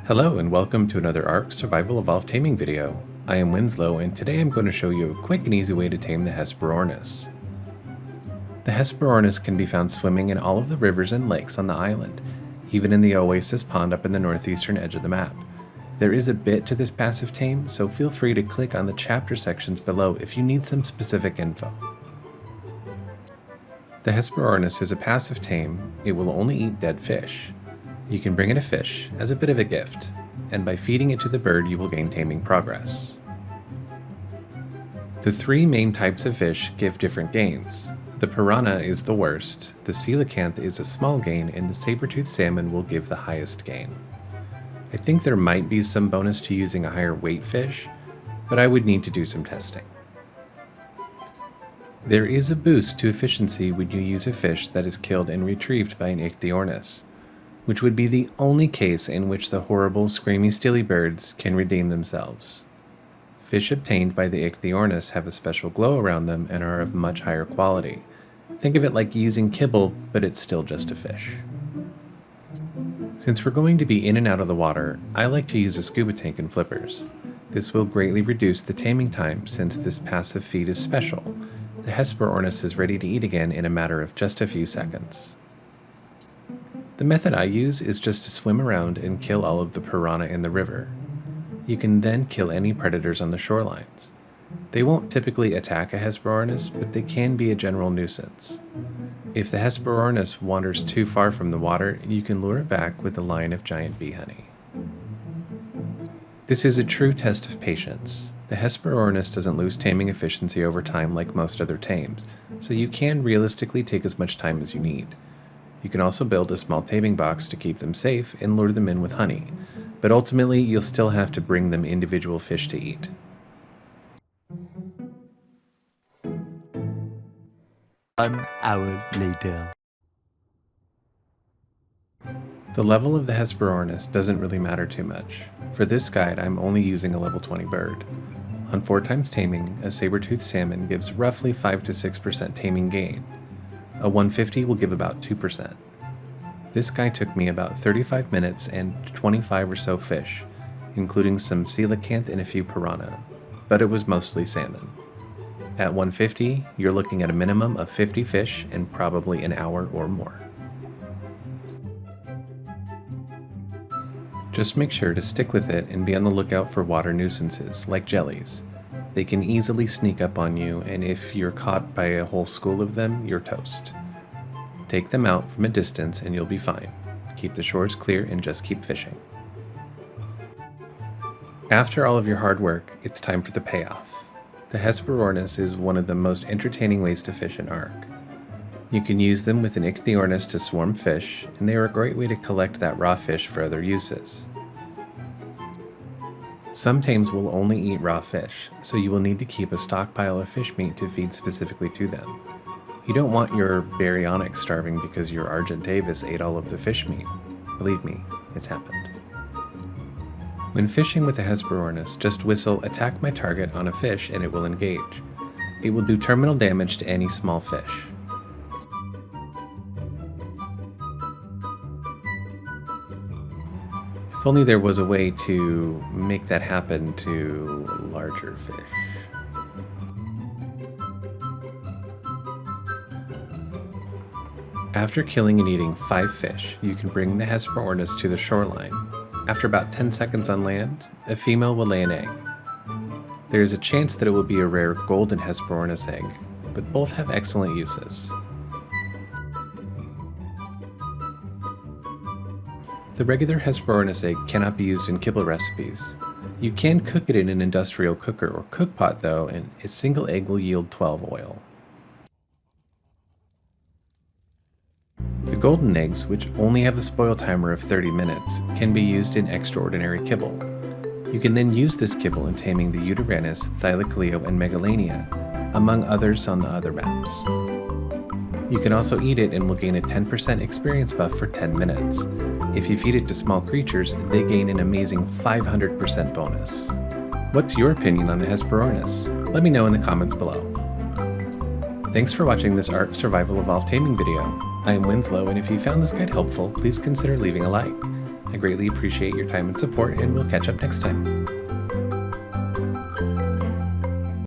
Hello and welcome to another ARK Survival Evolved Taming video. I am Winslow and today I'm going to show you a quick and easy way to tame the Hesperornis. The Hesperornis can be found swimming in all of the rivers and lakes on the island, even in the Oasis Pond up in the northeastern edge of the map. There is a bit to this passive tame, so feel free to click on the chapter sections below if you need some specific info. The Hesperornis is a passive tame. It will only eat dead fish. You can bring it a fish as a bit of a gift, and by feeding it to the bird you will gain taming progress. The three main types of fish give different gains. The piranha is the worst, the coelacanth is a small gain, and the saber-toothed salmon will give the highest gain. I think there might be some bonus to using a higher weight fish, but I would need to do some testing. There is a boost to efficiency when you use a fish that is killed and retrieved by an Ichthyornis, which would be the only case in which the horrible, screamy, steely birds can redeem themselves. Fish obtained by the Ichthyornis have a special glow around them and are of much higher quality. Think of it like using kibble, but it's still just a fish. Since we're going to be in and out of the water, I like to use a scuba tank and flippers. This will greatly reduce the taming time since this passive feed is special. The Hesperornis is ready to eat again in a matter of just a few seconds. The method I use is just to swim around and kill all of the piranha in the river. You can then kill any predators on the shorelines. They won't typically attack a Hesperornis, but they can be a general nuisance. If the Hesperornis wanders too far from the water, you can lure it back with a line of giant bee honey. This is a true test of patience. The Hesperornis doesn't lose taming efficiency over time like most other tames, so you can realistically take as much time as you need. You can also build a small taming box to keep them safe and lure them in with honey, but ultimately you'll still have to bring them individual fish to eat. An hour later. The level of the Hesperornis doesn't really matter too much. For this guide, I'm only using a level 20 bird. On 4 times taming, a saber-toothed salmon gives roughly 5 to 6% taming gain. A 150 will give about 2%. This guy took me about 35 minutes and 25 or so fish, including some coelacanth and a few piranha, but it was mostly salmon. At 150, you're looking at a minimum of 50 fish in probably an hour or more. Just make sure to stick with it and be on the lookout for water nuisances, like jellies. They can easily sneak up on you, and if you're caught by a whole school of them, you're toast. Take them out from a distance and you'll be fine. Keep the shores clear and just keep fishing. After all of your hard work, it's time for the payoff. The Hesperornis is one of the most entertaining ways to fish in ARK. You can use them with an Ichthyornis to swarm fish, and they are a great way to collect that raw fish for other uses. Some tames will only eat raw fish, so you will need to keep a stockpile of fish meat to feed specifically to them. You don't want your baryonyx starving because your Argent Davis ate all of the fish meat. Believe me, it's happened. When fishing with a Hesperornis, just whistle "attack my target" on a fish and it will engage. It will do terminal damage to any small fish. If only there was a way to make that happen to larger fish. After killing and eating 5 fish, you can bring the Hesperornis to the shoreline. After about 10 seconds on land, a female will lay an egg. There is a chance that it will be a rare golden Hesperornis egg, but both have excellent uses. The regular Hesperornis egg cannot be used in kibble recipes. You can cook it in an industrial cooker or cookpot though, and a single egg will yield 12 oil. The golden eggs, which only have a spoil timer of 30 minutes, can be used in extraordinary kibble. You can then use this kibble in taming the Ichthyornis, Thylacleo, and Megalania, among others on the other maps. You can also eat it and will gain a 10% experience buff for 10 minutes. If you feed it to small creatures, they gain an amazing 500% bonus. What's your opinion on the Hesperornis? Let me know in the comments below. Thanks for watching this ARK Survival Evolved Taming video. I am Winslow, and if you found this guide helpful, please consider leaving a like. I greatly appreciate your time and support, and we'll catch up next time.